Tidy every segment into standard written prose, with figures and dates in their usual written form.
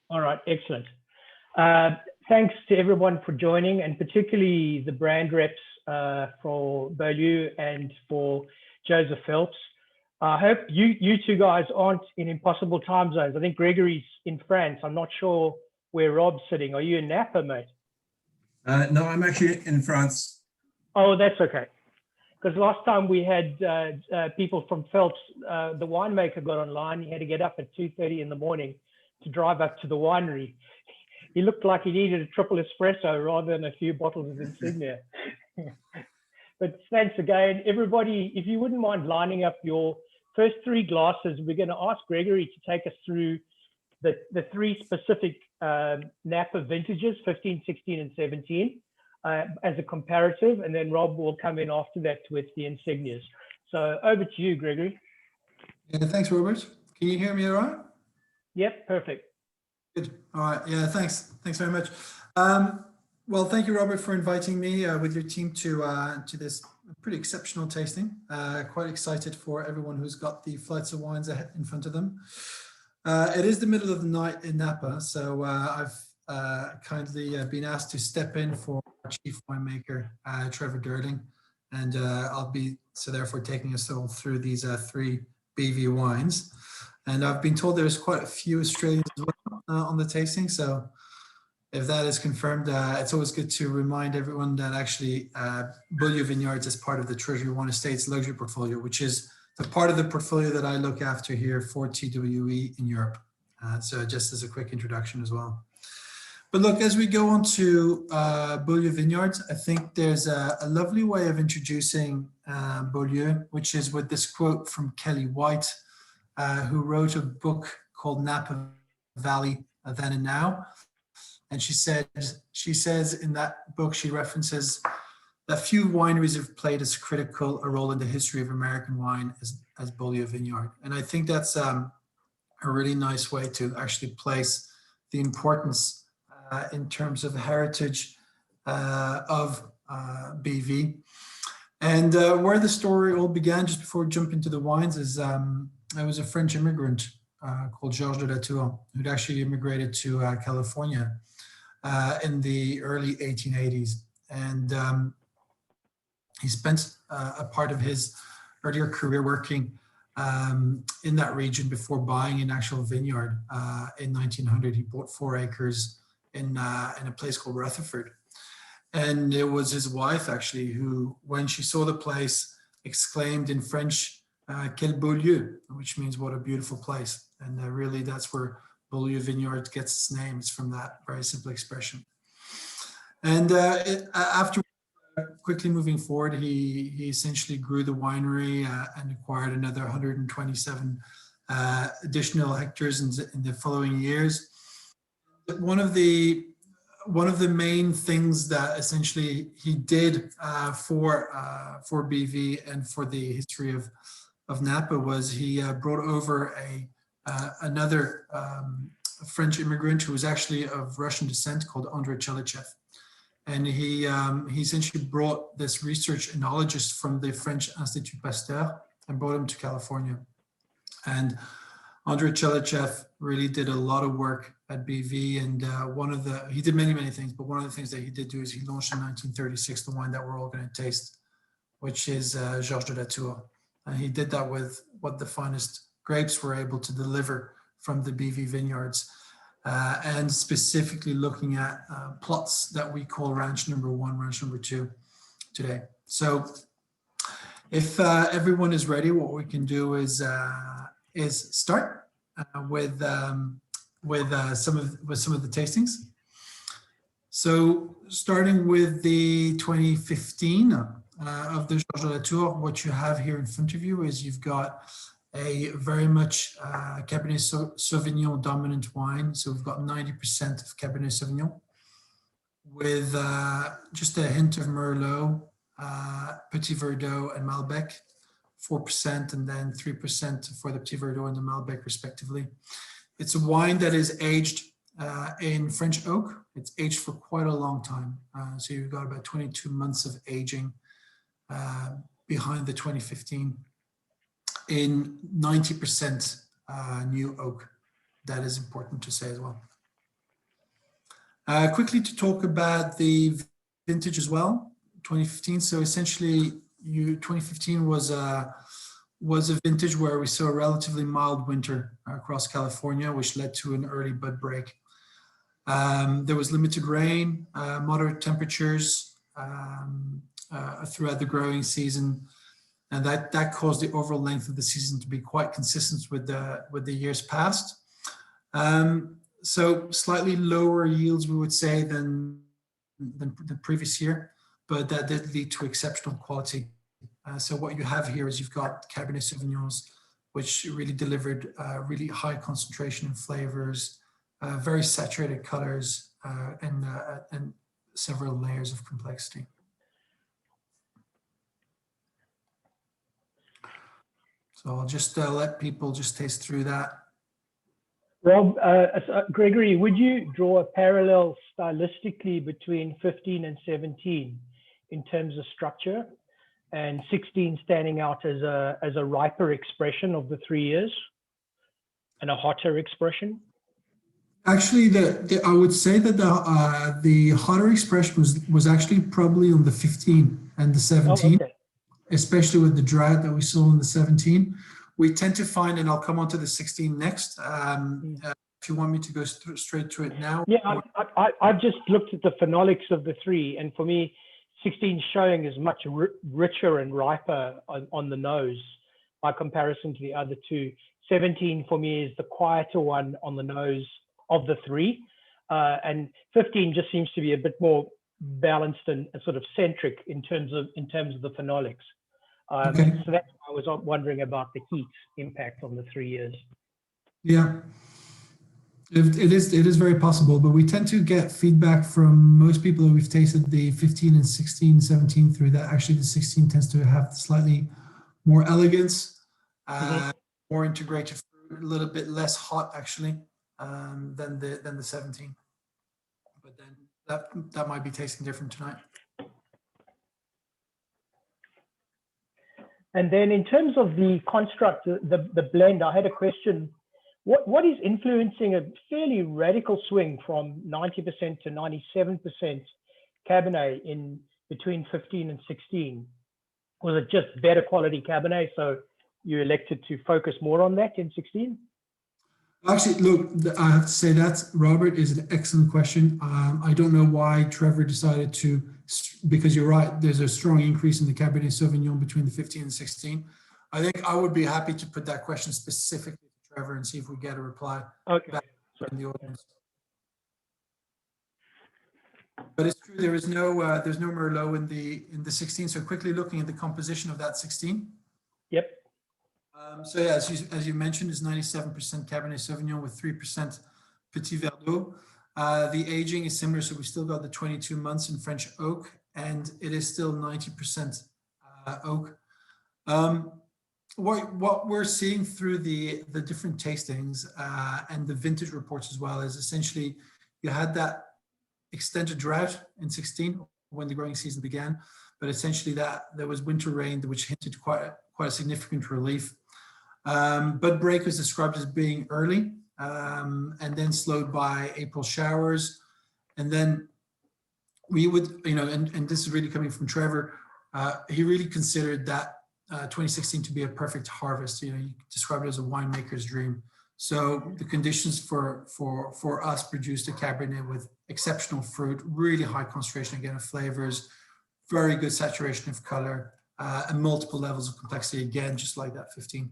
All right, excellent. Uh, Thanks to everyone for joining, and particularly the brand reps for Beaulieu and for Joseph Phelps. I hope you two guys aren't in impossible time zones. I think Gregory's in France. I'm not sure where Rob's sitting. Are you in Napa, mate? No, I'm actually in France. Oh, that's okay. Because last time we had people from Phelps, the winemaker got online. He had to get up at 2:30 in the morning to drive up to the winery. He looked like he needed a triple espresso rather than a few bottles of Insignia. But thanks again, everybody. If you wouldn't mind lining up your first three glasses, we're going to ask Gregory to take us through the three specific Napa vintages, 15, 16, and 17, as a comparative. And then Rob will come in after that with the Insignias. So over to you, Gregory. Yeah, thanks, Robert. Can you hear me all right? Yep, perfect. Good. All right. Yeah, thanks. Thanks very much. Well, thank you, Robert, for inviting me with your team to this pretty exceptional tasting. Quite excited for everyone who's got the flights of wines in front of them. It is the middle of the night in Napa, so I've kindly been asked to step in for our chief winemaker, Trevor Durling, and I'll be therefore taking us all through these three BV wines. And I've been told there's quite a few Australians as well on the tasting. So if that is confirmed, it's always good to remind everyone that actually Beaulieu Vineyards is part of the Treasury Wine Estates luxury portfolio, which is the part of the portfolio that I look after here for TWE in Europe. So just as a quick introduction as well. But look, as we go on to Beaulieu Vineyards, I think there's a lovely way of introducing Beaulieu, which is with this quote from Kelly White, who wrote a book called Napa Valley Then and Now. And she says in that book, she references that few wineries have played as critical a role in the history of American wine as Beaulieu Vineyard. And I think that's a really nice way to actually place the importance in terms of heritage of BV. And where the story all began, just before we jump into the wines, is I was a French immigrant called Georges de Latour, who'd actually immigrated to California in the early 1880s. And he spent a part of his earlier career working in that region before buying an actual vineyard. In 1900, he bought 4 acres in a place called Rutherford. And it was his wife, actually, who, when she saw the place, exclaimed in French, Quel beau lieu, which means what a beautiful place. And really, that's where Beaulieu Vineyard gets its name. It's from that very simple expression. And after quickly moving forward, he essentially grew the winery and acquired another 127 additional hectares in the following years. One of the main things that essentially he did for BV and for the history of Napa was he brought over another French immigrant who was actually of Russian descent called Andrei Chelychev. And he essentially brought this research enologist from the French Institut Pasteur and brought him to California. And Andrei Chelychev really did a lot of work at BV, and he did many things, but one of the things that he did do is he launched in 1936 the wine that we're all going to taste, which is Georges de Latour. And he did that with what the finest grapes were able to deliver from the BV vineyards, and specifically looking at plots that we call Ranch Number 1, Ranch Number 2 today. So if everyone is ready, what we can do is start with some of the tastings. So starting with the 2015 of the Georges de Latour, what you have here in front of you is you've got a very much Cabernet Sauvignon dominant wine. So we've got 90% of Cabernet Sauvignon with just a hint of Merlot, Petit Verdot and Malbec, 4% and then 3% for the Petit Verdot and the Malbec respectively. It's a wine that is aged in French oak. It's aged for quite a long time. So you've got about 22 months of aging behind the 2015 in 90% new oak. That is important to say as well. Quickly to talk about the vintage as well, 2015. So essentially, 2015 was a vintage where we saw a relatively mild winter across California, which led to an early bud break. There was limited rain, moderate temperatures throughout the growing season, and that caused the overall length of the season to be quite consistent with the years past. So slightly lower yields, we would say, than the previous year, but that did lead to exceptional quality. So what you have here is you've got Cabernet Sauvignons, which really delivered really high concentration in flavors, very saturated colors, and several layers of complexity. So I'll just let people just taste through that. Rob, Gregory, would you draw a parallel stylistically between 15 and 17 in terms of structure, and 16 standing out as a riper expression of the 3 years and a hotter expression? Actually, I would say that the hotter expression was actually probably on the 15 and the 17, okay. Especially with the drought that we saw in the 17. We tend to find, and I'll come on to the 16 next, if you want me to go straight to it now. Yeah, I've just looked at the phenolics of the 3, and for me, 16 showing is much richer and riper on the nose by comparison to the other 2. 17 for me is the quieter one on the nose of the 3, and 15 just seems to be a bit more balanced and sort of centric in terms of the phenolics. Okay. So that's why I was wondering about the heat impact on the 3 years. Yeah. It is very possible, but we tend to get feedback from most people that we've tasted the 15 and 16, 17 through that. Actually, the 16 tends to have slightly more elegance, more integrated fruit, a little bit less hot actually than the 17. But then that might be tasting different tonight. And then in terms of the construct, the blend, I had a question. What is influencing a fairly radical swing from 90% to 97% Cabernet in between 15 and 16? Was it just better quality Cabernet, so you elected to focus more on that in 16? Actually, look, I have to say that, Robert, is an excellent question. I don't know why Trevor decided to, because you're right, there's a strong increase in the Cabernet Sauvignon between the 15 and 16. I think I would be happy to put that question specifically to Trevor and see if we get a reply back in the audience. But it's true, there's no Merlot in the 16. So quickly looking at the composition of that 16. Yep. So yeah, as you mentioned, it's 97% Cabernet Sauvignon with 3% Petit Verdot. The aging is similar, so we still got the 22 months in French oak, and it is still 90% oak. What we're seeing through the different tastings and the vintage reports as well is essentially you had that extended drought in 16 when the growing season began, but essentially that there was winter rain which hinted quite a significant relief. Bud break was described as being early and then slowed by April showers. And then we would, and this is really coming from Trevor, he really considered that 2016 to be a perfect harvest. He described it as a winemaker's dream. So the conditions for us produced a Cabernet with exceptional fruit, really high concentration again of flavors, very good saturation of color, and multiple levels of complexity again, just like that 15.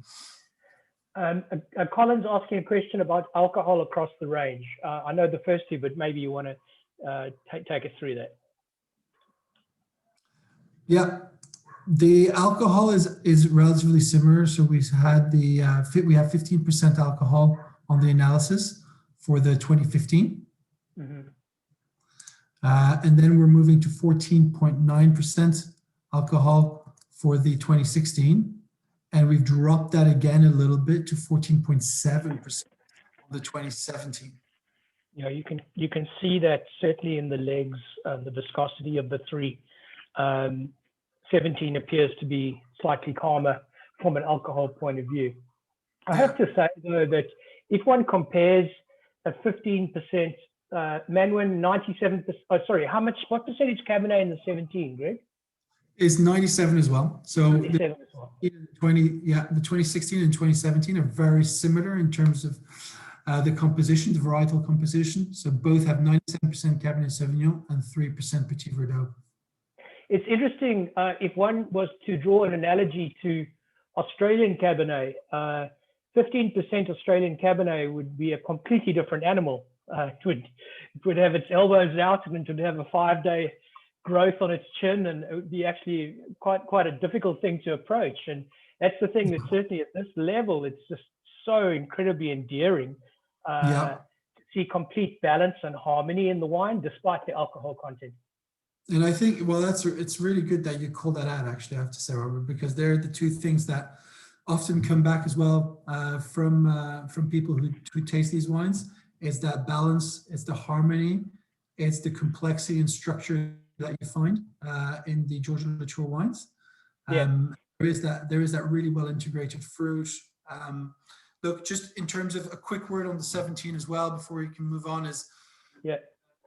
Colin's asking a question about alcohol across the range. I know the first 2, but maybe you want to take us through that. Yeah, the alcohol is relatively similar. So we have 15% alcohol on the analysis for the 2015. And then we're moving to 14.9% alcohol for the 2016. And we've dropped that again a little bit to 14.7% of the 2017. You can see that certainly in the legs, the viscosity of the 3. 17 appears to be slightly calmer from an alcohol point of view. I have to say though that if one compares a 15% Manwin 97%. Oh, sorry. What percentage Cabernet in the 17, Greg? Is 97 as well. So 97 as well. the 2016 and 2017 are very similar in terms of the composition, the varietal composition. So both have 97% Cabernet Sauvignon and 3% Petit Verdot. It's interesting, if one was to draw an analogy to Australian Cabernet, 15% Australian Cabernet would be a completely different animal. It would have its elbows out, and it would have a 5-day growth on its chin, and it would be actually quite a difficult thing to approach. And that's the thing that certainly at this level, it's just so incredibly endearing to see complete balance and harmony in the wine, despite the alcohol content. And I think, well, it's really good that you call that out, actually, I have to say, Robert, because they're the two things that often come back as well from people who taste these wines. It's that balance, it's the harmony, it's the complexity and structure that you find in the Georgia Latour wines. There is that really well integrated fruit. Look, just in terms of a quick word on the 17 as well, before we can move on, is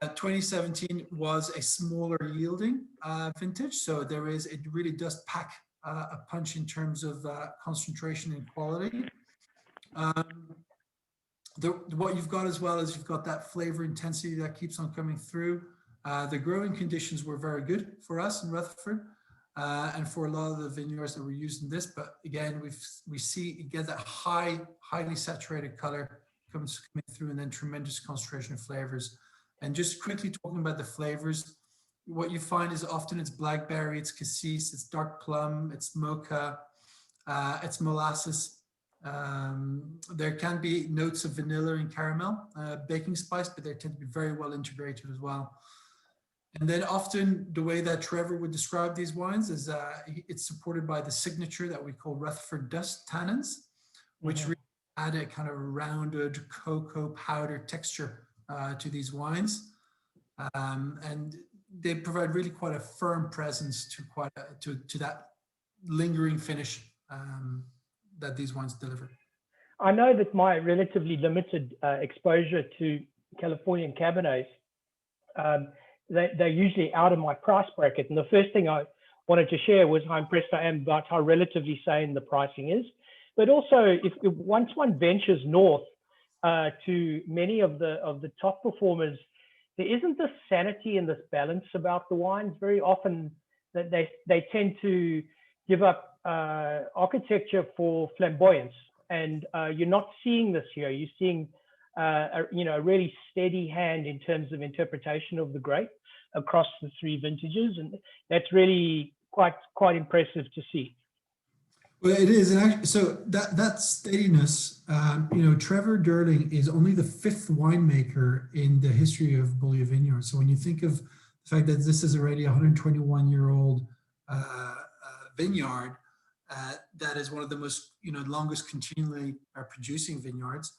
2017 was a smaller yielding vintage, so it really does pack a punch in terms of concentration and quality. What you've got as well is you've got that flavor intensity that keeps on coming through. The growing conditions were very good for us in Rutherford and for a lot of the vineyards that were used in this. But again, we see you get that highly saturated color coming through, and then tremendous concentration of flavors. And just quickly talking about the flavors, what you find is often it's blackberry, it's cassis, it's dark plum, it's mocha, it's molasses. There can be notes of vanilla and caramel, baking spice, but they tend to be very well integrated as well. And then often the way that Trevor would describe these wines is it's supported by the signature that we call Rutherford dust tannins, which really add a kind of rounded cocoa powder texture to these wines. And they provide really quite a firm presence to that lingering finish that these wines deliver. I know that my relatively limited exposure to Californian Cabernets, they're usually out of my price bracket. And the first thing I wanted to share was how impressed I am about how relatively sane the pricing is. But also, if once one ventures north to many of the top performers, there isn't this sanity and this balance about the wines. Very often that they tend to give up architecture for flamboyance, and you're not seeing this here. You're seeing a really steady hand in terms of interpretation of the grape across the three vintages, and that's really quite impressive to see. Well, it is, and actually, so that steadiness, Trevor Durling is only the 5th winemaker in the history of Beaulieu Vineyard. So when you think of the fact that this is already a 121-year-old vineyard, that is one of the most longest continually producing vineyards,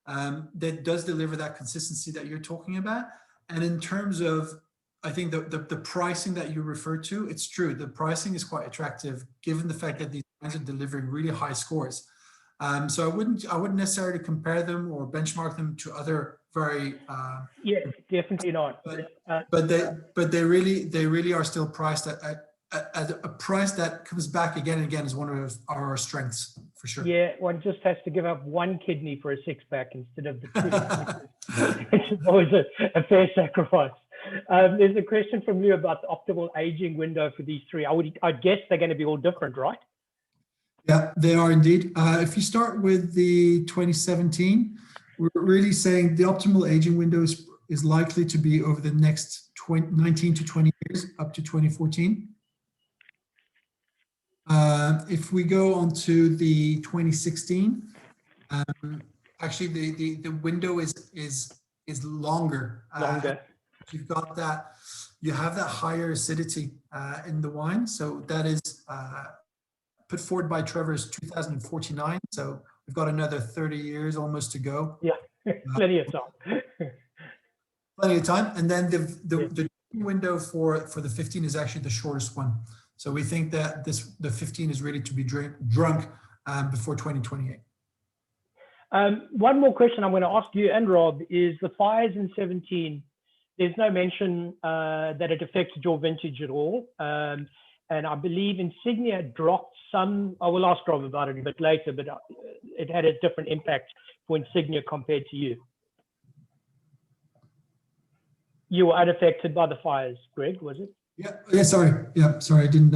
that does deliver that consistency that you're talking about. And in terms of, I think the pricing that you referred to, it's true. The pricing is quite attractive given the fact that these wines are delivering really high scores. So I wouldn't necessarily compare them or benchmark them to other very definitely not. But they really are still priced at a price that comes back again and again as one of our strengths, for sure. Yeah, one just has to give up one kidney for a 6-pack instead of the 2, which is always a fair sacrifice. There's a question from you about the optimal aging window for these three. I guess they're going to be all different, right? Yeah, they are indeed. If you start with the 2017, we're really saying the optimal aging window is likely to be over the next 19 to 20 years, up to 2014. If we go on to the 2016, actually the window is longer. You've got that, you have that higher acidity in the wine. So that is put forward by Trevor's 2049. So we've got another 30 years almost to go. Yeah, plenty of time. Plenty of time. And then the window for the 15 is actually the shortest one. So we think that the 15 is ready to be drunk before 2028. One more question I'm going to ask you and Rob is the fires in 17. There's no mention that it affected your vintage at all. And I believe Insignia dropped some. I will ask Rob about it a bit later, but it had a different impact for Insignia compared to you. You were unaffected by the fires, Greg, was it? Yeah, sorry. Yeah, sorry, I didn't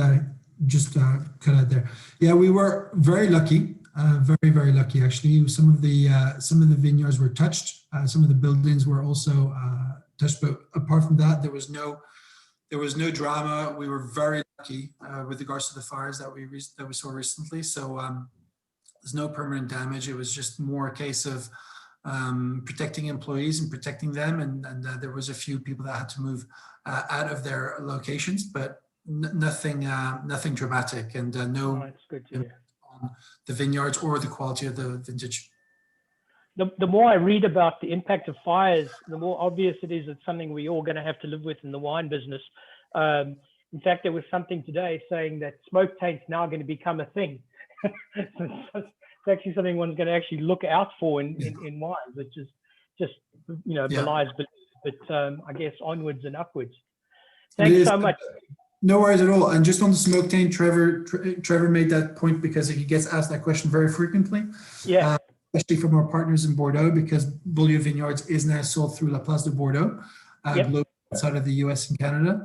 just cut out there. Yeah, we were very lucky, very lucky actually. Some of the vineyards were touched. Some of the buildings were also touched, but apart from that, there was no drama. We were very lucky with regards to the fires that we saw recently. So there's no permanent damage. It was just more a case of protecting employees and protecting them, and there was a few people that had to move out of their locations, but nothing dramatic, and no That's good to hear. on the vineyards or the quality of the vintage. The more I read about the impact of fires, the more obvious it is it's something we're all going to have to live with in the wine business. In fact, there was something today saying that smoke taint's now going to become a thing. It's actually something one's going to actually look out for in wines, which is just, belies, but I guess onwards and upwards. Thanks so much. No worries at all. And just on the smoke taint, Trevor made that point because he gets asked that question very frequently. Yeah. Especially from our partners in Bordeaux, because Beaulieu Vineyards is now sold through La Place de Bordeaux, globally outside of the US and Canada.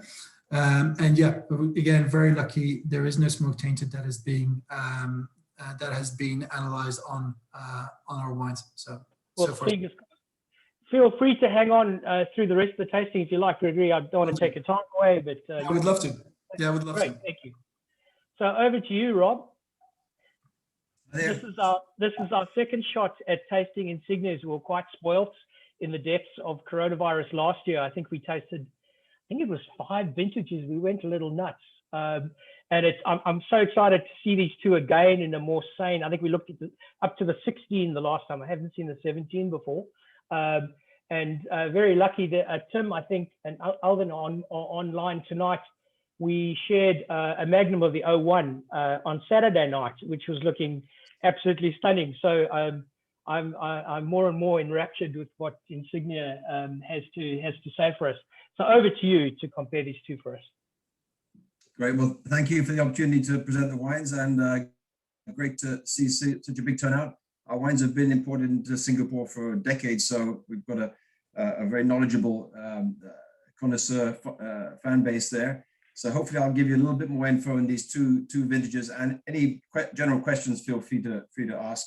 And yeah, again, very lucky. There is no smoke tainted that has been analyzed on our wines. So, feel free to hang on through the rest of the tasting if you like, Gregory. I don't want to take your time away, but I would love to. Yeah, I would love to. Thank you. So over to you, Rob. This is our second shot at tasting Insignias. We were quite spoilt in the depths of coronavirus last year. I think we tasted, it was 5 vintages. We went a little nuts. And I'm so excited to see these two again in a more sane. I think we looked at up to the 16 the last time. I haven't seen the 17 before. And very lucky that Tim, I think, and Alvin online tonight, we shared a magnum of the 01 on Saturday night, which was looking absolutely stunning. So I'm more and more enraptured with what Insignia has to say for us. So over to you to compare these two for us. Great. Well, thank you for the opportunity to present the wines, and great to see such a big turnout. Our wines have been imported into Singapore for decades, so we've got a very knowledgeable connoisseur fan base there. So hopefully I'll give you a little bit more info on these two vintages, and any general questions feel free to ask.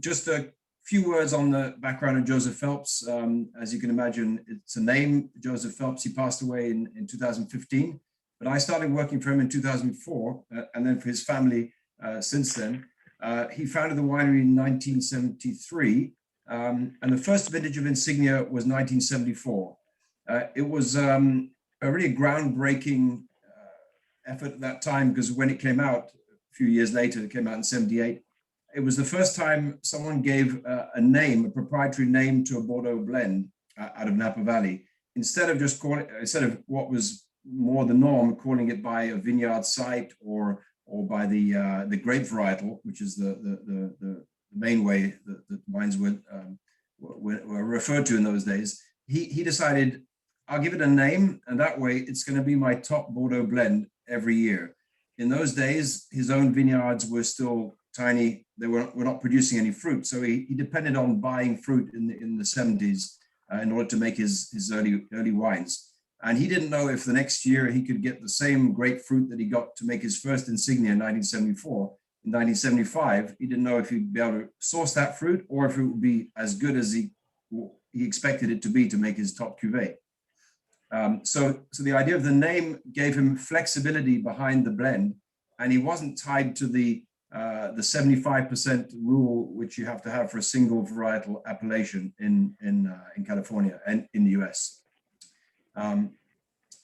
Just a few words on the background of Joseph Phelps. As you can imagine, it's a name, Joseph Phelps. He passed away in 2015, but I started working for him in 2004, and then for his family since then. He founded the winery in 1973, and the first vintage of Insignia was 1974. It was a really groundbreaking effort at that time, because when it came out a few years later, it came out in 78, it was the first time someone gave a proprietary name to a Bordeaux blend out of Napa Valley, instead of what was more the norm, calling it by a vineyard site or by the grape varietal, which is the main way that wines were referred to in those days. He decided, I'll give it a name, and that way it's going to be my top Bordeaux blend every year. In those days, his own vineyards were still tiny. They were not producing any fruit, so he depended on buying fruit in the 70s in order to make his early wines. And he didn't know if the next year he could get the same great fruit that he got to make his first Insignia in 1974. In 1975, he didn't know if he'd be able to source that fruit or if it would be as good as he expected it to be to make his top cuvee. So the idea of the name gave him flexibility behind the blend, and he wasn't tied to the 75% rule, which you have to have for a single varietal appellation in California and in the US.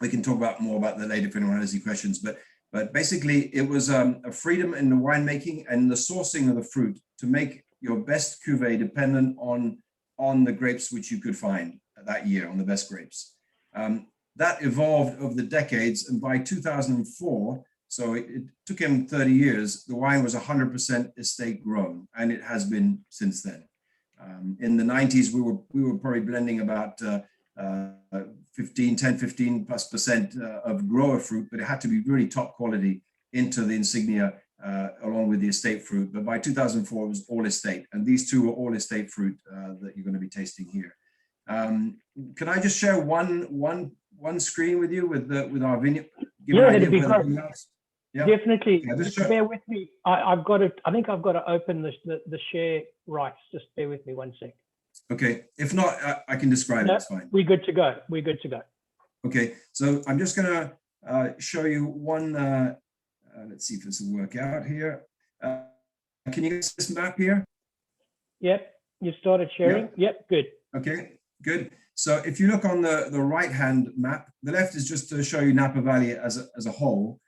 We can talk more about that later if anyone has any questions, but basically it was a freedom in the winemaking and the sourcing of the fruit to make your best cuvee dependent on the grapes which you could find that year, on the best grapes. That evolved over the decades, and by 2004, so it took him 30 years, the wine was 100% estate grown, and it has been since then. In the 90s, we were probably blending about 15% of grower fruit, but it had to be really top quality into the Insignia along with the estate fruit. But by 2004, it was all estate, and these two are all estate fruit that you're going to be tasting here. Can I just share one screen with you with our vineyard? Yeah, that'd be great. Yeah, definitely. yeah, just bear with me. I've got to. I think I've got to open the share rights. Just bear with me 1 sec. Okay. If not, I can describe it. It's fine. We're good to go. We're good to go. Okay. So I'm just going to show you one. Let's see if this will work out here. Can you get this map here? Yep. You started sharing. Yep. Good. Okay. Good. So if you look on the right-hand map, the left is just to show you Napa Valley as a whole.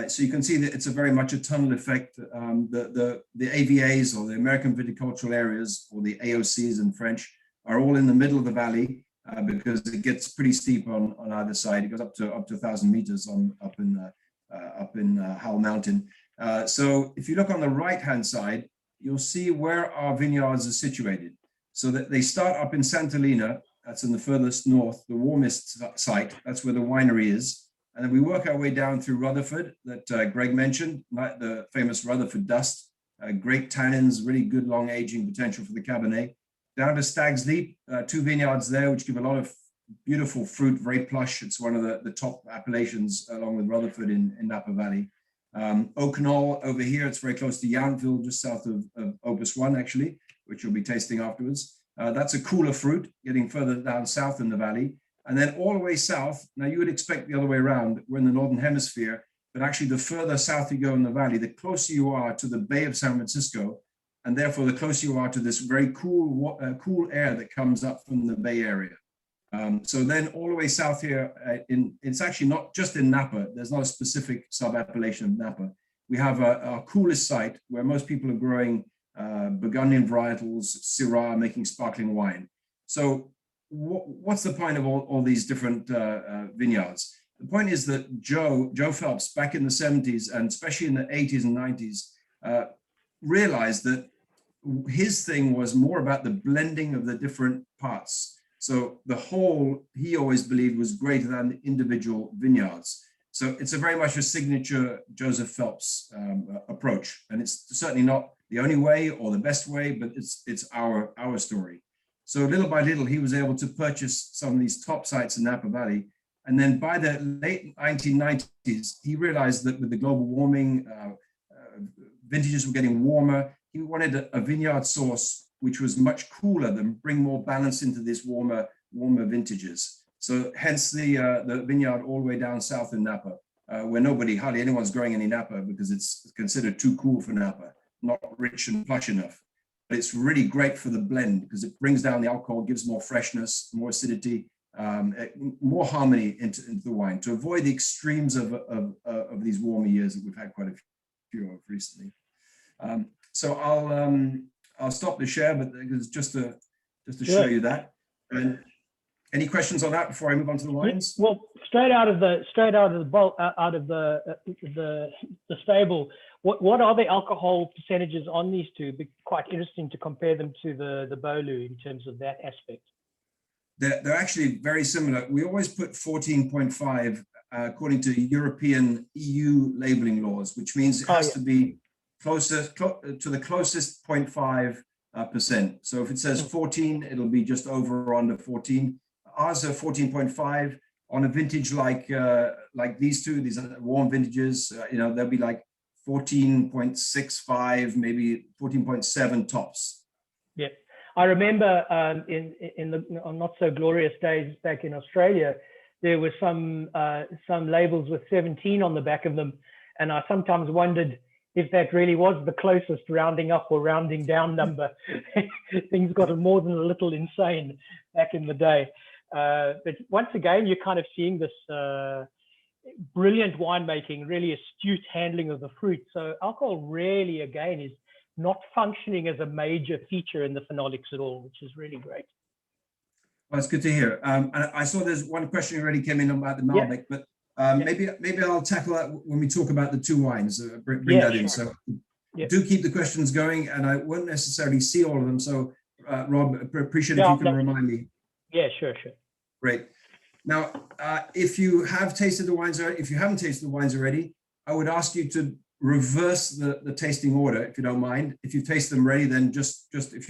So you can see that it's a very much a tunnel effect. The AVAs, or the American Viticultural Areas, or the AOCs in French, are all in the middle of the valley because it gets pretty steep on either side. It goes up to 1,000 meters up in Howell Mountain. So if you look on the right-hand side, you'll see where our vineyards are situated. So that they start up in Sant'Elena. That's in the furthest north, the warmest site. That's where the winery is. And then we work our way down through Rutherford that Greg mentioned, like the famous Rutherford dust, great tannins, really good long aging potential for the Cabernet. Down to Stag's Leap, 2 vineyards there, which give a lot of beautiful fruit, very plush. It's one of the top appellations along with Rutherford in Napa Valley. Oak Knoll over here, it's very close to Yountville, just south of Opus One, actually, which you'll be tasting afterwards. That's a cooler fruit, getting further down south in the valley. And then all the way south, now you would expect the other way around, we're in the Northern Hemisphere, but actually the further south you go in the valley, the closer you are to the Bay of San Francisco, and therefore the closer you are to this very cool air that comes up from the Bay Area. So then all the way south here, it's actually not just in Napa, there's not a specific sub-appellation of Napa. We have our coolest site where most people are growing Burgundian varietals, Syrah, making sparkling wine. So what's the point of all these different vineyards? The point is that Joe Phelps, back in the 70s, and especially in the 80s and 90s, realized that his thing was more about the blending of the different parts. So the whole, he always believed, was greater than the individual vineyards. So it's a very much a signature Joseph Phelps approach. And it's certainly not the only way or the best way, but it's our story. So little by little, he was able to purchase some of these top sites in Napa Valley. And then by the late 1990s, he realized that with the global warming, vintages were getting warmer. He wanted a vineyard source which was much cooler than bring more balance into this warmer vintages. So hence the vineyard all the way down south in Napa, where hardly anyone's growing any Napa because it's considered too cool for Napa, not rich and plush enough. But it's really great for the blend because it brings down the alcohol, gives more freshness, more acidity, more harmony into the wine to avoid the extremes of these warmer years that we've had quite a few of recently. So I'll stop the share, but it's just to show you that. And any questions on that before I move on to the wines? Well, straight out of the stable. What are the alcohol percentages on these two? It'd be quite interesting to compare them to the Beaulieu in terms of that aspect. They're actually very similar. We always put 14.5 according to European EU labeling laws, which means it has to be closer to the closest 0.5%. So if it says 14, it'll be just over or under 14. Ours are 14.5 on a vintage like these two. These are warm vintages. They'll be like 14.65, maybe 14.7 tops. Yeah, I remember in the not so glorious days back in Australia, there were some labels with 17 on the back of them, and I sometimes wondered if that really was the closest rounding up or rounding down number. Things got more than a little insane back in the day. But once again, you're kind of seeing this brilliant winemaking, really astute handling of the fruit. So alcohol really, again, is not functioning as a major feature in the phenolics at all, which is really great. Well, it's good to hear. And I saw there's one question already came in about the Malbec, but maybe I'll tackle that when we talk about the two wines. Bring that in. So do keep the questions going, and I won't necessarily see all of them. So Rob, appreciate if Yeah, you can remind me. Yeah, sure. Great. Now, if you have tasted the wines, if you haven't tasted the wines already, I would ask you to reverse the tasting order, if you don't mind. If you've tasted them already, then just if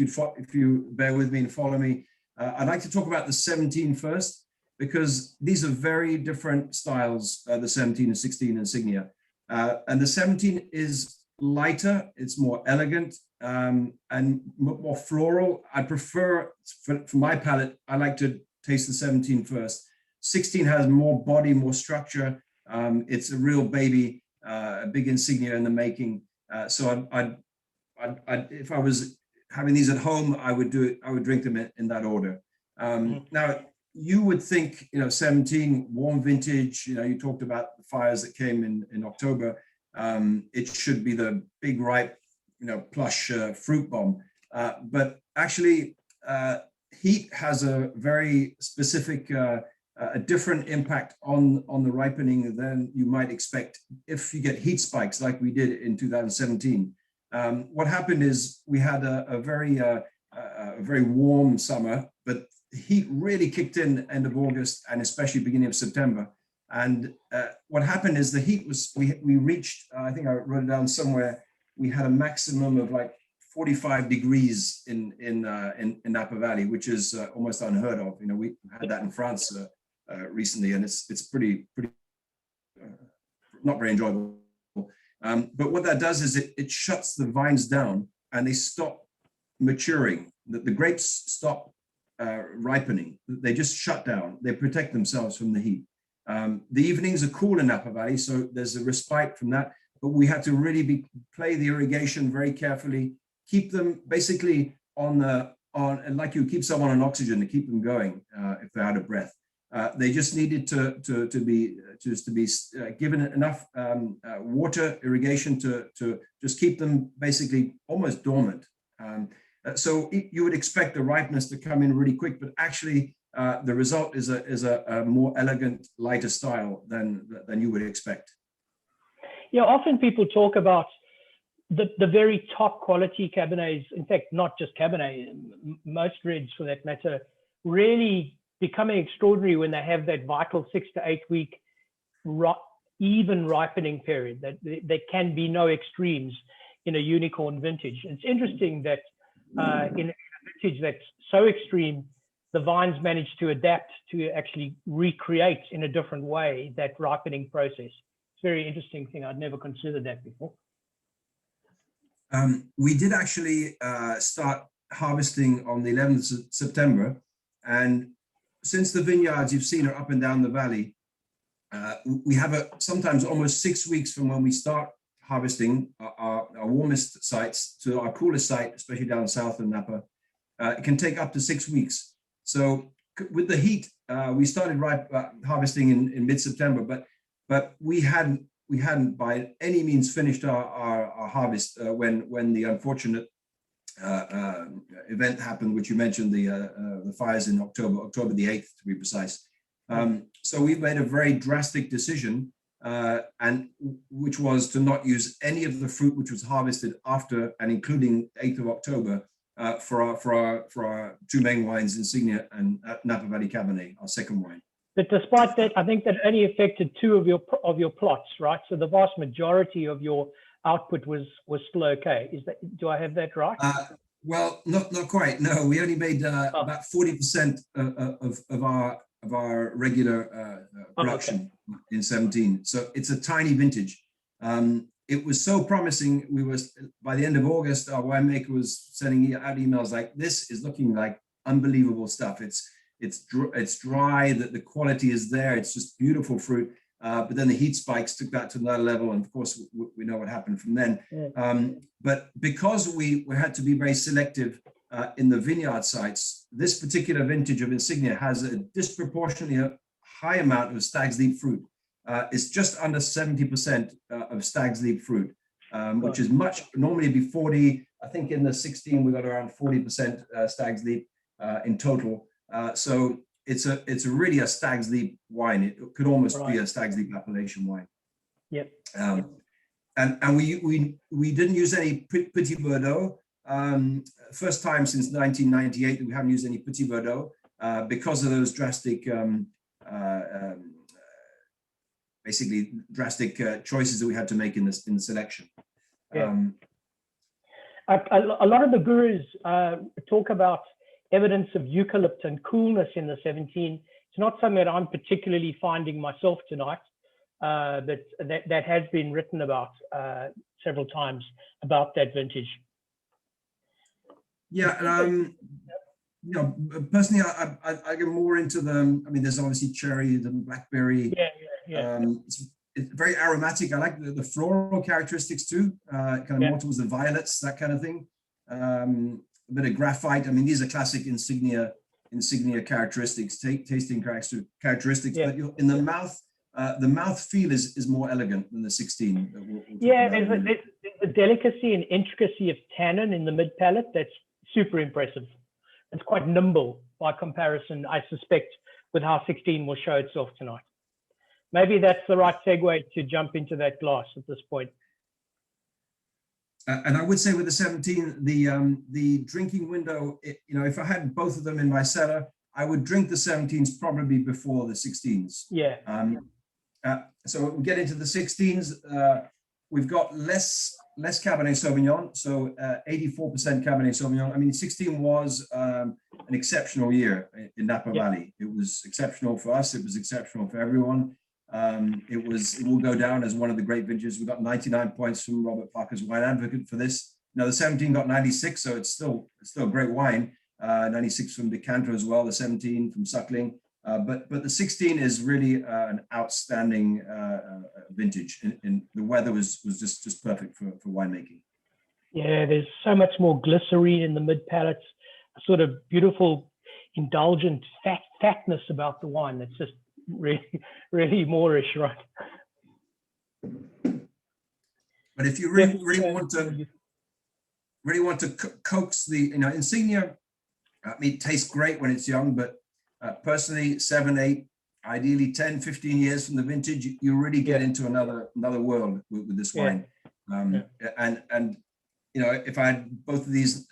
you bear with me and follow me, I'd like to talk about the 17 first, because these are very different styles, the 17 and 16 Insignia. And the 17 is lighter, it's more elegant, and more floral. I prefer, for my palate, I like to taste the 17 first. 16 has more body, more structure. It's a real baby, a big Insignia in the making. So if I was having these at home, I would drink them in that order. Now, you would think, 17, warm vintage, you talked about the fires that came in October. It should be the big, ripe, plush fruit bomb. But actually, heat has a very specific, a different impact on the ripening than you might expect if you get heat spikes like we did in 2017. What happened is we had a very warm summer, but the heat really kicked in end of August and especially beginning of September. And what happened is the heat was, we reached, I think I wrote it down somewhere, we had a maximum of like 45 degrees in Napa Valley, which is almost unheard of. We had that in France recently, and it's pretty not very enjoyable. But what that does is it shuts the vines down and they stop maturing. The grapes stop ripening. They just shut down. They protect themselves from the heat. The evenings are cool in Napa Valley, so there's a respite from that. But we had to really play the irrigation very carefully, keep them basically on like you keep someone on oxygen to keep them going if they're out of breath. They just needed to be given enough water irrigation to just keep them basically almost dormant. So you would expect the ripeness to come in really quick, but actually the result is a more elegant, lighter style than you would expect. Yeah, often people talk about the very top quality Cabernets, in fact, not just Cabernet, most reds for that matter, really becoming extraordinary when they have that vital 6 to 8 week even ripening period, that there can be no extremes in a unicorn vintage. It's interesting that in a vintage that's so extreme, the vines manage to adapt to actually recreate in a different way that ripening process. It's a very interesting thing. I'd never considered that before. We did actually start harvesting on the 11th of September, and since the vineyards you've seen are up and down the valley, we have sometimes almost 6 weeks from when we start harvesting our warmest sites to our coolest site, especially down south in Napa. It can take up to 6 weeks. So with the heat, we started harvesting in mid-September, but we hadn't by any means finished our harvest when the unfortunate event happened, which you mentioned, the fires in October the 8th to be precise. So we've made a very drastic decision, and which was to not use any of the fruit which was harvested after and including 8th of October for our two main wines, Insignia and Napa Valley Cabernet, our second wine. But despite that, I think that only affected 2 of your plots, right? So the vast majority of your output was still okay. Do I have that right? Well, not quite. No, we only made about 40% of our regular production in 17. So it's a tiny vintage. It was so promising. By the end of August, our winemaker was sending out emails like, "This is looking like unbelievable stuff. It's dry. The quality is there. It's just beautiful fruit." But then the heat spikes took that to another level, and of course we know what happened from then. But because we had to be very selective in the vineyard sites, this particular vintage of Insignia has a disproportionately high amount of Stag's Leap fruit. It's just under 70% of Stag's Leap fruit, which is normally be 40. I think in the 16 we got around 40% Stag's Leap in total. So it's really a Stag's Leap wine. It could almost be a Stag's Leap appellation wine. Yep. And we didn't use any Petit Verdot. First time since 1998 that we haven't used any Petit Verdot because of those drastic, basically drastic choices that we had to make in the selection. Yeah. A lot of the gurus talk about evidence of eucalypt and coolness in the 17. It's not something that I'm particularly finding myself tonight, but that has been written about several times about that vintage. Yeah, you know, personally, I get more into them. I mean, there's obviously cherry, the blackberry. Yeah. It's very aromatic. I like the floral characteristics too, kind of more towards the violets, that kind of thing. A bit of graphite. I mean, these are classic Insignia characteristics, tasting characteristics. But in the mouth feel is more elegant than the 16. There's a delicacy and intricacy of tannin in the mid palate that's super impressive. It's quite nimble by comparison, I suspect, with how 16 will show itself tonight. Maybe that's the right segue to jump into that glass at this point. And I would say with the 17, the drinking window, you know, if I had both of them in my cellar, I would drink the 17s probably before the 16s. Yeah. So we get into the 16s. We've got less Cabernet Sauvignon, so 84% Cabernet Sauvignon. I mean, 16 was an exceptional year in Napa Valley. It was exceptional for us. It was exceptional for everyone. It will go down as one of the great vintages. We got 99 points from Robert Parker's Wine Advocate for this. Now the 17 got 96, so it's still a great wine. 96 from Decanter as well. The 17 from Suckling. But the 16 is really an outstanding vintage. And the weather was just perfect for winemaking. Yeah, there's so much more glycerine in the mid palate, a sort of beautiful, indulgent fatness about the wine. That's just really Moorish, right? But if you really want to coax the, you know, Insignia, I mean, it tastes great when it's young, but personally, 7, 8, ideally 10, 15 years from the vintage, you really get into another world with this wine. And you know, if I had both of these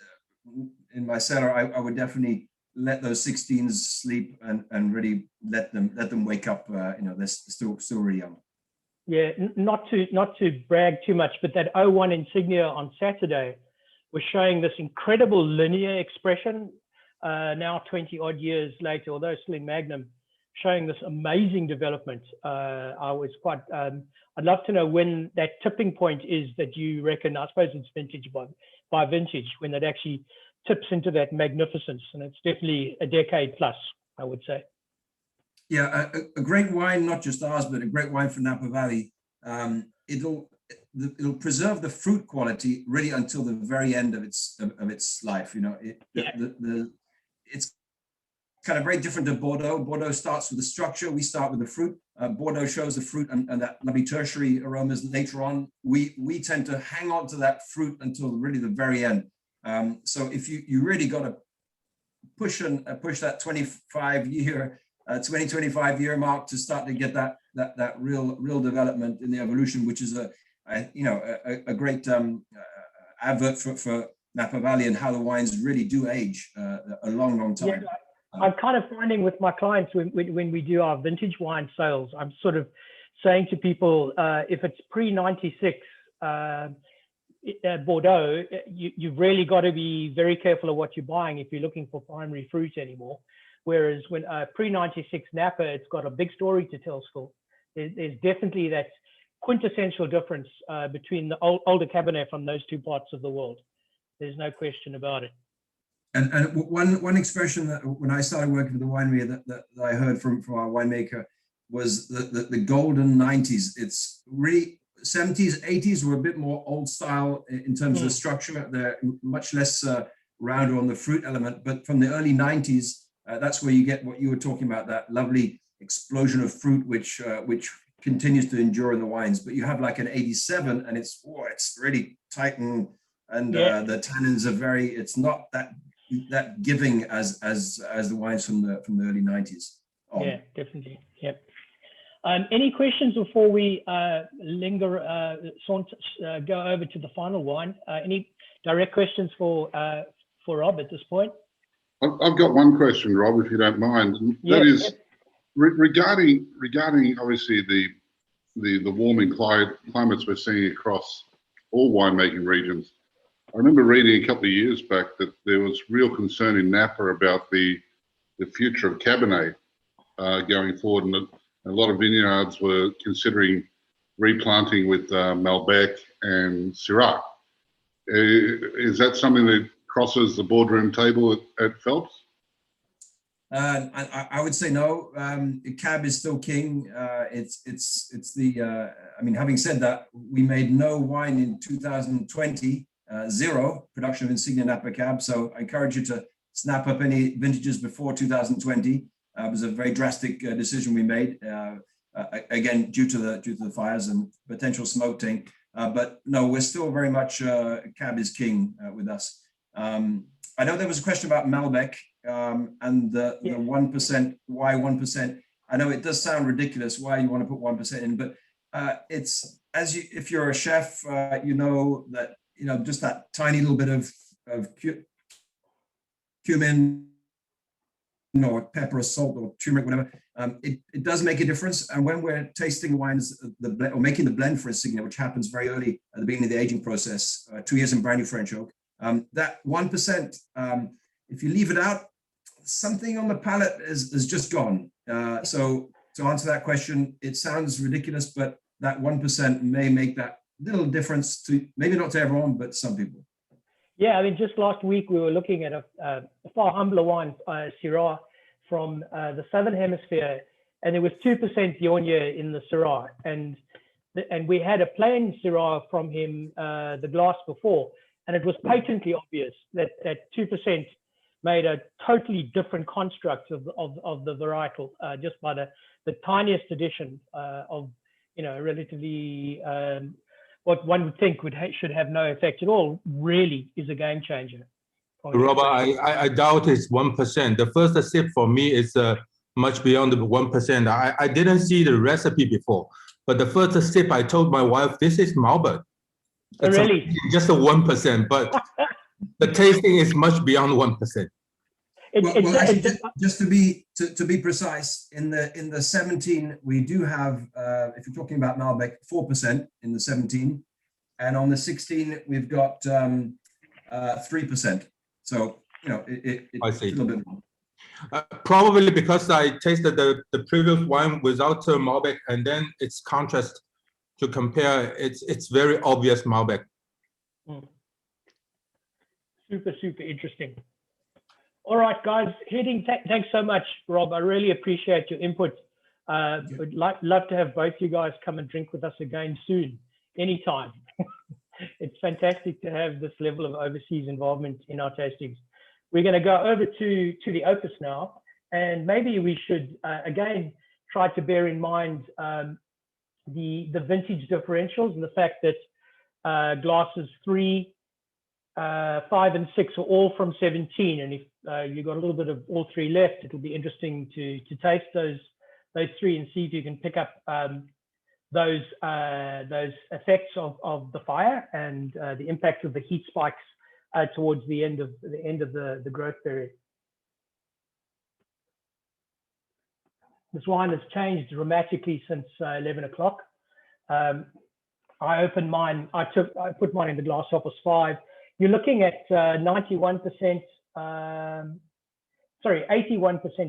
in my cellar, I would definitely let those 16s sleep and really let them wake up. You know, they're still really young. Yeah, not to brag too much, but that 01 Insignia on Saturday was showing this incredible linear expression. Now 20 odd years later, although still in Magnum, showing this amazing development. I was quite, I'd love to know when that tipping point is that you reckon. I suppose it's vintage by vintage, when it actually tips into that magnificence, and it's definitely a decade plus, I would say. Yeah, a great wine, not just ours, but a great wine from Napa Valley. It'll preserve the fruit quality really until the very end of its life. You know, it's kind of very different to Bordeaux. Bordeaux starts with the structure. We start with the fruit. Bordeaux shows the fruit and that lovely tertiary aromas later on. We tend to hang on to that fruit until really the very end. So if you really got to push that 25 year mark to start to get that real development in the evolution, which is a great advert for Napa Valley and how the wines really do age a long time. Yeah, I'm kind of finding with my clients when we do our vintage wine sales, I'm sort of saying to people, if it's pre-96 Bordeaux, you've really got to be very careful of what you're buying if you're looking for primary fruit anymore. Whereas when pre-96 Napa, it's got a big story to tell still. There's definitely that quintessential difference between the older Cabernet from those two parts of the world. There's no question about it. And one expression that when I started working for the winery that I heard from our winemaker was the golden 90s. It's really 70s, 80s were a bit more old style in terms of the structure. They're much less rounder on the fruit element. But from the early 90s, that's where you get what you were talking about, that lovely explosion of fruit, which continues to endure in the wines. But you have like an 87, and it's really tight and the tannins are it's not that giving as the wines from the early 90s. Yeah, definitely. Yep. Any questions before we go over to the final wine? Any direct questions for Rob at this point? I've got one question, Rob, if you don't mind. Yes, That is yes. regarding obviously the warming climates we're seeing across all winemaking regions. I remember reading a couple of years back that there was real concern in Napa about the future of Cabernet going forward, and a lot of vineyards were considering replanting with Malbec and Syrah. Is that something that crosses the boardroom table at Phelps? I would say no. Cab is still king. It's the. I mean, having said that, we made no wine in 2020. Zero production of Insignia Napa Cab. So I encourage you to snap up any vintages before 2020. It was a very drastic decision we made. Again, due to the fires and potential smoke taint. But no, we're still very much Cab is king with us. I know there was a question about Malbec and the 1%. Why 1%? I know it does sound ridiculous why you want to put 1% in, but it's if you're a chef, you know that just that tiny little bit of cumin or pepper or salt or turmeric, whatever, it does make a difference. And when we're tasting wines, or making the blend for Insignia, which happens very early at the beginning of the aging process, 2 years in brand new French oak, that 1%, if you leave it out, something on the palate is just gone. So to answer that question, it sounds ridiculous, but that 1% may make that little difference to, maybe not to everyone, but some people. Yeah, I mean, just last week we were looking at a far humbler wine, Syrah, from the Southern Hemisphere, and there was 2% Viognier in the Syrah, and we had a plain Syrah from him, the glass before, and it was patently obvious that 2% made a totally different construct of the varietal, just by the tiniest addition of relatively what one would think should have no effect at all, really is a game changer. Robert, I doubt it's 1%. The first sip for me is much beyond the 1%. I didn't see the recipe before, but the first sip I told my wife, this is Malbec. Oh, really? Just a 1%, but the tasting is much beyond 1%. Well, actually, just to be precise, in the 17 we do have, if you're talking about Malbec, 4% in the 17, and on the 16 we've got 3%. So it's I see. a little bit more. Probably because I tasted the previous wine without Malbec, and then its contrast to compare. It's very obvious Malbec. Super interesting. All right, guys. Thanks so much, Rob. I really appreciate your input. Would love to have both you guys come and drink with us again soon, anytime. It's fantastic to have this level of overseas involvement in our tastings. We're going to go over to the Opus now, and maybe we should again try to bear in mind the vintage differentials and the fact that glasses 3, 5, and 6 are all from 17, and if you've got a little bit of all 3 left, it'll be interesting to taste those 3 and see if you can pick up those effects of the fire and the impact of the heat spikes towards the end of the growth period. This wine has changed dramatically since 11 o'clock. I opened mine. I put mine in the glass Opus 5. You're looking at 81%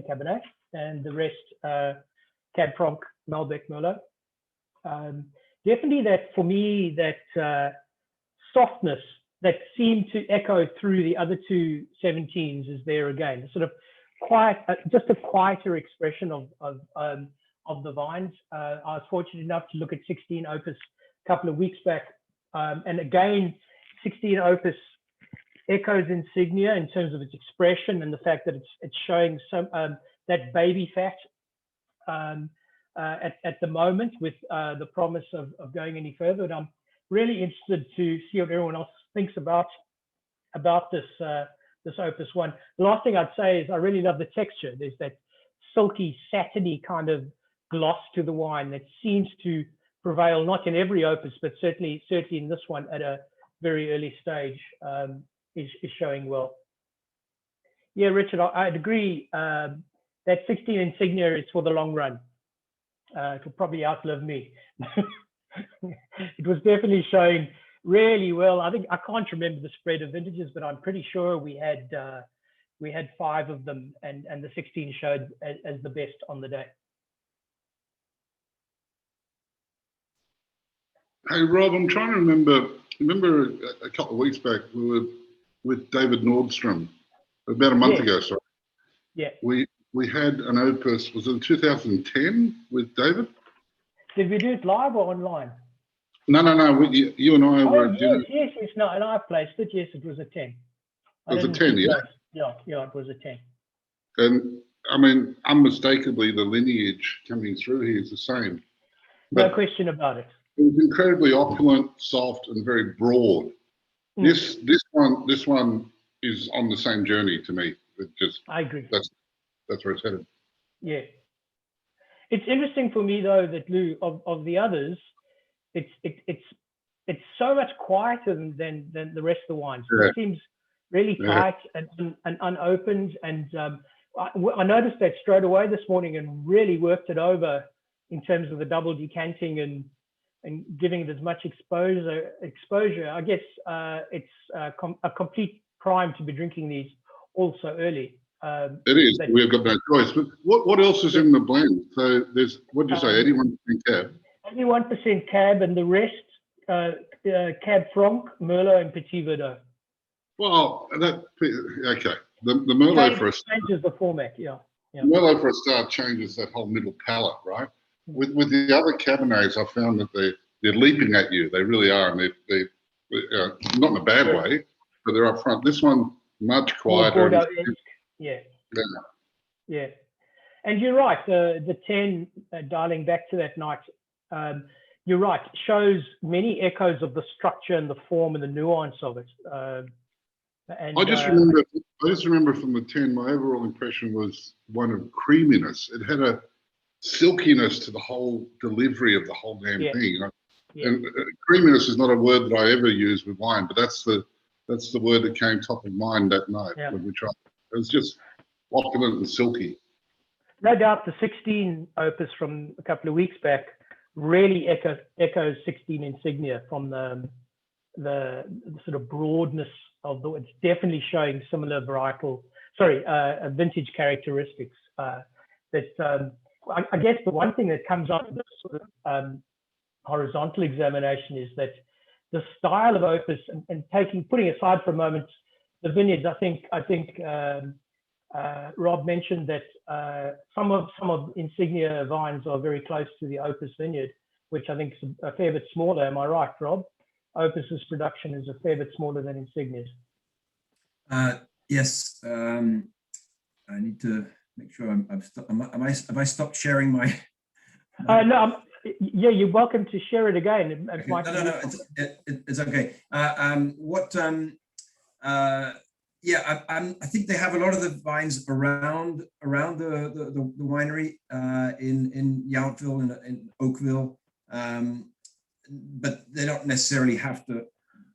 Cabernet and the rest Cab Franc, Malbec, Merlot. Definitely that, for me, that softness that seemed to echo through the other 2 17s is there again. Sort of quiet, just a quieter expression of the vines. I was fortunate enough to look at 16 Opus a couple of weeks back, and again, 16 Opus echoes Insignia in terms of its expression and the fact that it's showing some that baby fat at the moment, with the promise of going any further. And I'm really interested to see what everyone else thinks about this Opus One. The last thing I'd say is I really love the texture. There's that silky, satiny kind of gloss to the wine that seems to prevail, not in every opus, but certainly in this one at a very early stage, is showing well. Yeah, Richard, I'd agree. That 16 Insignia is for the long run. It'll probably outlive me. It was definitely showing really well. I can't remember the spread of vintages, but I'm pretty sure we had 5 of them, and the 16 showed as the best on the day. Hey, Rob, I'm trying to remember. Remember a couple of weeks back, we were with David Nordstrom, about a month ago, sorry. Yeah. We had an opus, was it 2010 with David? Did we do it live or online? No. You and I were doing Yes. No, and I placed it. Yes, it was a 10. It was a 10, yeah? Yeah, it was a 10. And I mean, unmistakably, the lineage coming through here is the same. No question about it. It was incredibly opulent, soft, and very broad. This one is on the same journey to me. I agree. That's where it's headed. Yeah. It's interesting for me though that Lou, of the others, it's so much quieter than the rest of the wines. Yeah. It seems really tight and unopened. And I noticed that straight away this morning and really worked it over in terms of the double decanting and giving it as much exposure. I guess it's a complete crime to be drinking these all so early. It is. We've got no choice. But what else is in the blend? So there's, what did you say, 81% cab? 81% cab, and the rest cab franc, merlot, and petit verdot. Well, okay. The merlot for a start changes the format. Yeah. Merlot for a start changes that whole middle palate, right? With the other Cabernets, I found that they're leaping at you. They really are, and they not in a bad way, but they're up front. This one much quieter. Yeah. And you're right. The 10, dialing back to that night, you're right. Shows many echoes of the structure and the form and the nuance of it. I just remember from the 10, my overall impression was one of creaminess. It had a silkiness to the whole delivery of the whole damn thing. And creaminess is not a word that I ever use with wine, but that's the word that came top of mind that night when we tried. It was just opulent and silky. No doubt the 16 opus from a couple of weeks back really echoes 16 Insignia from the sort of broadness of it's definitely showing similar vintage characteristics. I guess the one thing that comes out of this sort of horizontal examination is that the style of opus and putting aside for a moment the vineyards, I think Rob mentioned that some of Insignia vines are very close to the Opus vineyard, which I think is a fair bit smaller. Am I right, Rob? Opus's production is a fair bit smaller than Insignia's. Yes. I need to make sure have I stopped sharing my? No. Yeah, you're welcome to share it again. Okay. No, it's okay. I think they have a lot of the vines around the winery in Yountville and in Oakville, but they don't necessarily have to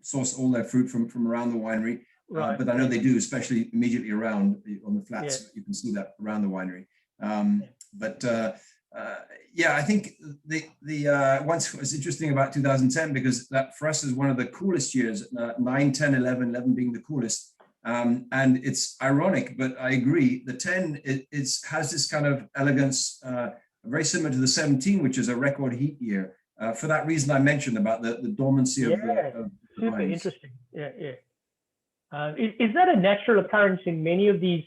source all their fruit from around the winery. Right. But I know they do, especially immediately around on the flats. Yeah. You can see that around the winery. I think the once was interesting about 2010 because that for us is one of the coolest years. 9, 10, 11 being the coolest. And it's ironic, but I agree. The 10 has this kind of elegance, very similar to the 17, which is a record heat year. For that reason, I mentioned about the dormancy of the super vines. Interesting. Yeah. Is that a natural occurrence in many of these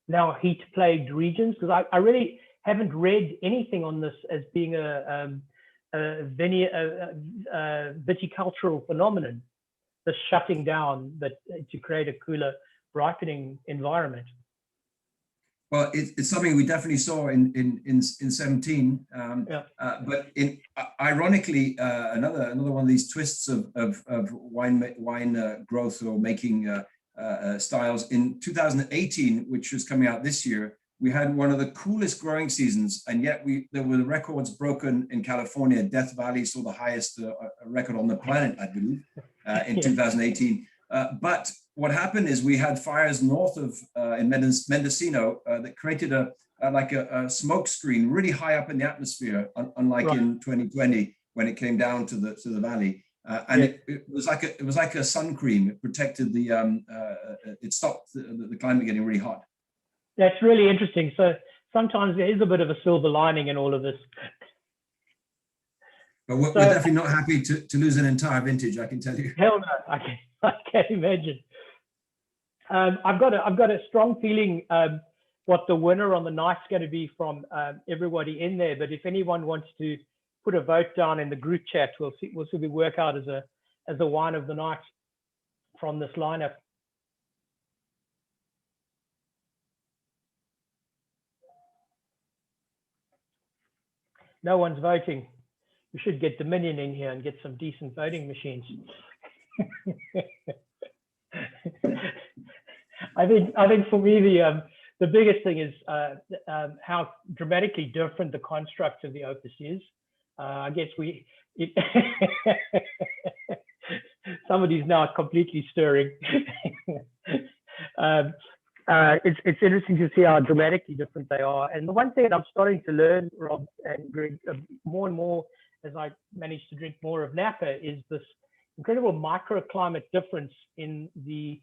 now heat-plagued regions? Because I really haven't read anything on this as being a viticultural phenomenon, the shutting down to create a cooler, ripening environment. Well, it's something we definitely saw in 17, but ironically, another one of these twists of wine growth or making styles in 2018, which is coming out this year. we had one of the coolest growing seasons, and yet there were records broken in California. Death Valley saw the highest record on the planet, I believe, in 2018. But what happened is we had fires north of in Mendocino that created a smoke screen really high up in the atmosphere, unlike in 2020 when it came down to the valley. And it was like a sun cream. It protected it stopped the climate getting really hot. That's really interesting. So sometimes there is a bit of a silver lining in all of this. But we're definitely not happy to lose an entire vintage, I can tell you. Hell no, I can't imagine. I've got a strong feeling what the winner on the night's going to be from everybody in there. But if anyone wants to put a vote down in the group chat, we'll see we work out as a wine of the night from this lineup. No one's voting. We should get Dominion in here and get some decent voting machines. I think for me the biggest thing is how dramatically different the construct of the Opus is. I guess somebody's now completely stirring. It's interesting to see how dramatically different they are. And the one thing that I'm starting to learn, Rob and Greg, more and more as I manage to drink more of Napa, is this incredible microclimate difference in the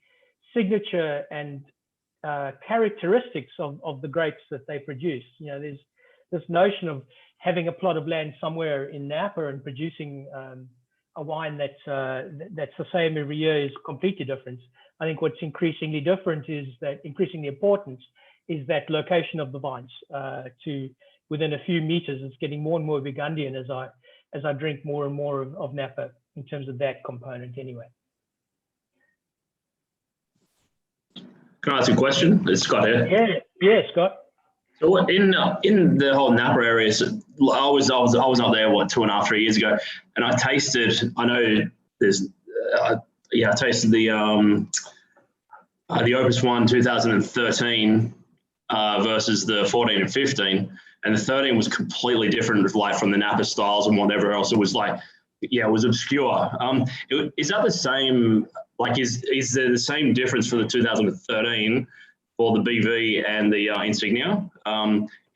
signature and characteristics of the grapes that they produce. You know, there's this notion of having a plot of land somewhere in Napa and producing a wine that's the same every year is completely different. I think what's increasingly different is that increasingly important is that location of the vines to within a few meters. It's getting more and more Burgundian as I drink more and more of Napa in terms of that component anyway. Can I ask a question? It's Scott here. Yeah, Scott. So in the whole Napa areas, I was up there 2.5-3 years ago, and I tasted. I know there's I tasted the Opus One 2013 versus the 14 and 15, and the 13 was completely different, like from the Napa styles and whatever else. It was like, it was obscure. Is that the same? Like, is there the same difference for the 2013 for the BV and the Insignia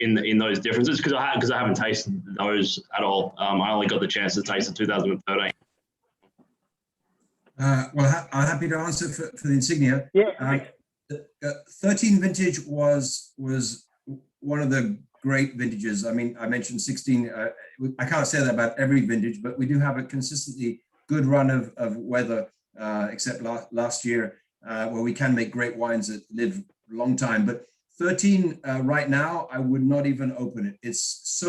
in those differences? Because I haven't tasted those at all. I only got the chance to taste the 2013. Well, I'm happy to answer for the Insignia. Yeah. 13 vintage was one of the great vintages. I mean, I mentioned 16. I can't say that about every vintage, but we do have a consistently good run of weather, except last year, where we can make great wines that live a long time. But 13 right now, I would not even open it. It's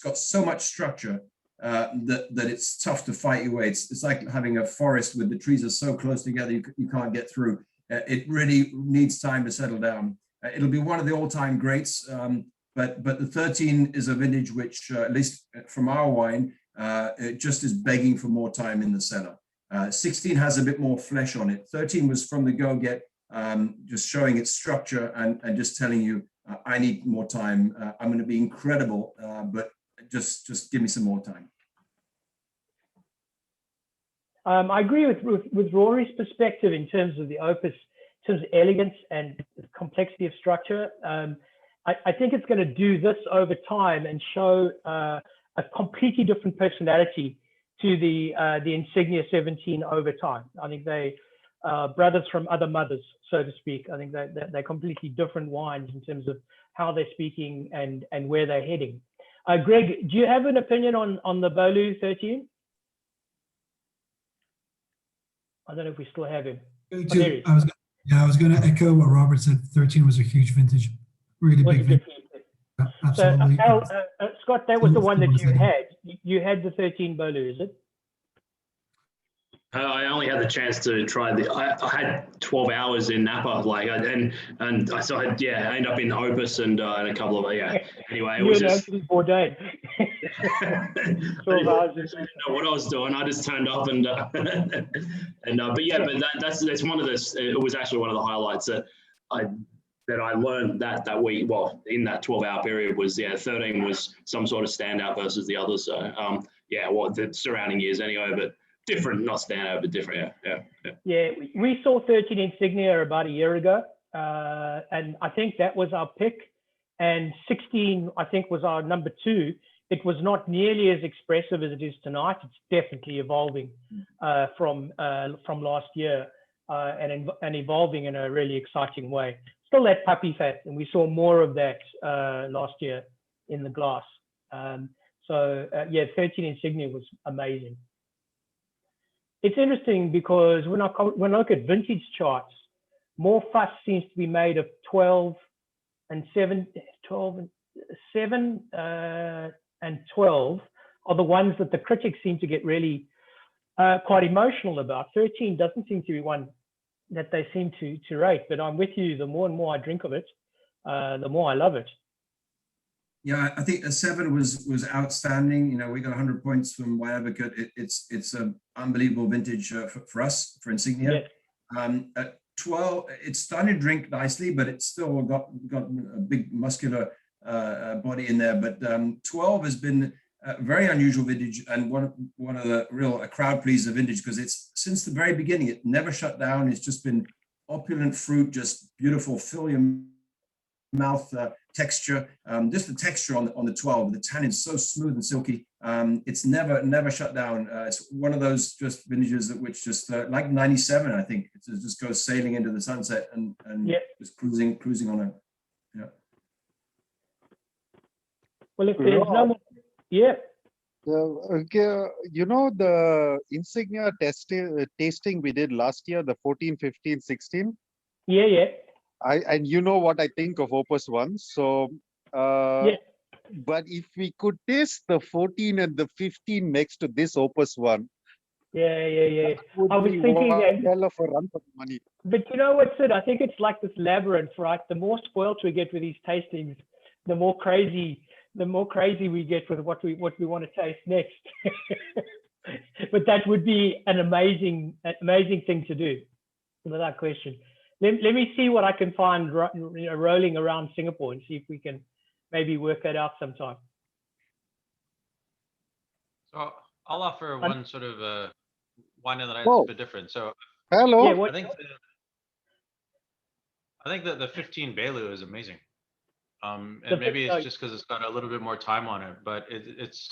got so much structure that it's tough to fight your way. It's like having a forest where the trees are so close together you can't get through. It really needs time to settle down. It'll be one of the all-time greats, but the 13 is a vintage which, at least from our wine, it just is begging for more time in the cellar. 16 has a bit more flesh on it. 13 was from the go-get, just showing its structure and just telling you, I need more time. I'm going to be incredible, but just give me some more time. I agree with Rory's perspective in terms of the Opus, in terms of elegance and complexity of structure. I think it's going to do this over time and show a completely different personality to the Insignia 17 over time. I think they brothers from other mothers, so to speak. I think they're completely different wines in terms of how they're speaking and where they're heading. Greg, do you have an opinion on the Beaulieu 13? I don't know if we still have him. I was going to echo what Robert said. 13 was a huge vintage, really big vintage. Absolutely. So, Scott, that was the one that you had. You had the 13 Beaulieu, is it? I only had the chance to try I had 12 hours in Napa, and I still had I ended up in Opus and a couple of Anyway, it was just Bourdain. 12 hours. I didn't know what I was doing. I just turned up and but that's one of the. It was actually one of the highlights that that I learned that week, well, in that 12-hour period was, 13 was some sort of standout versus the others. So, the surrounding years anyway, but different, not standout, but different. Yeah, we saw 13 Insignia about a year ago, and I think that was our pick. And 16, I think, was our number 2. It was not nearly as expressive as it is tonight. It's definitely evolving from last year and evolving in a really exciting way. Still that puppy fat, and we saw more of that last year in the glass. 13 Insignia was amazing. It's interesting because when I look at vintage charts, more fuss seems to be made of 12 and 7 and 12 are the ones that the critics seem to get really quite emotional about. 13 doesn't seem to be one that they seem to rate, but I'm with you. The more and more I drink of it, the more I love it. Yeah, I think a 7 was outstanding. You know, we got 100 points from Wine Advocate. It's an unbelievable vintage for us, for Insignia. Yes. At 12, it's starting to drink nicely, but it's still got a big muscular body in there. But 12 has been a very unusual vintage and one of the real crowd pleaser vintage, because it's since the very beginning, it never shut down. It's just been opulent fruit, just beautiful, fill your mouth texture. Just the texture on the 12, the tannin is so smooth and silky. It's never shut down. It's one of those just vintages that which just like 97, I think it just goes sailing into the sunset and just cruising on it. Yeah. Well, if there's no more, yeah. You know, the Insignia tasting we did last year, the 14, 15, 16. Yeah. And you know what I think of Opus One. So, but if we could taste the 14 and the 15 next to this Opus One. Yeah. I was thinking that. Hell of a run for money. But you know what, Sid? I think it's like this labyrinth, right? The more spoiled we get with these tastings, the more crazy we get with what we want to taste next. But that would be an amazing thing to do, without question. Let me see what I can find rolling around Singapore and see if we can maybe work that out sometime. So I'll offer one sort of wine that I Oh. a bit different. So Hello. Yeah, I think that the 15 Beaulieu is amazing. And maybe it's just because it's got a little bit more time on it, but it's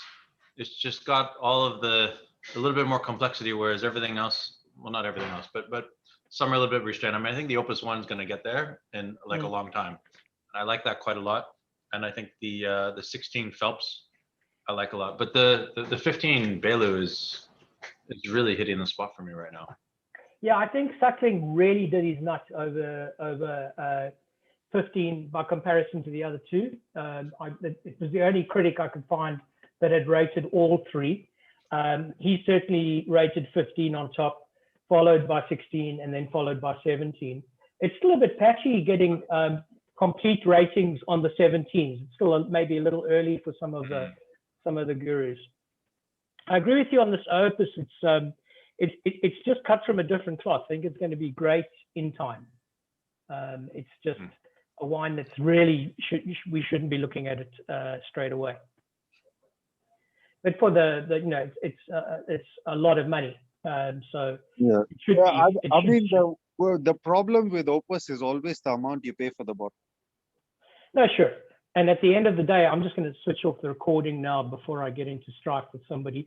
just got all of a little bit more complexity, whereas everything else, well, not everything else, but some are a little bit restrained. I mean, I think the Opus One is going to get there in like a long time. And I like that quite a lot. And I think the 16 Phelps I like a lot, but the 15 Beaulieu is really hitting the spot for me right now. Yeah, I think Suckling really did his nuts over 15 by comparison to the other two. It was the only critic I could find that had rated all three. He certainly rated 15 on top, followed by 16, and then followed by 17. It's still a bit patchy getting complete ratings on the 17s. It's still maybe a little early for some of the gurus. I agree with you on this Opus. It's just cut from a different cloth. I think it's going to be great in time. It's just a wine that's really we shouldn't be looking at it straight away. But for it's a lot of money. So yeah, it should be, the problem with Opus is always the amount you pay for the bottle. No, sure. And at the end of the day, I'm just going to switch off the recording now before I get into strife with somebody.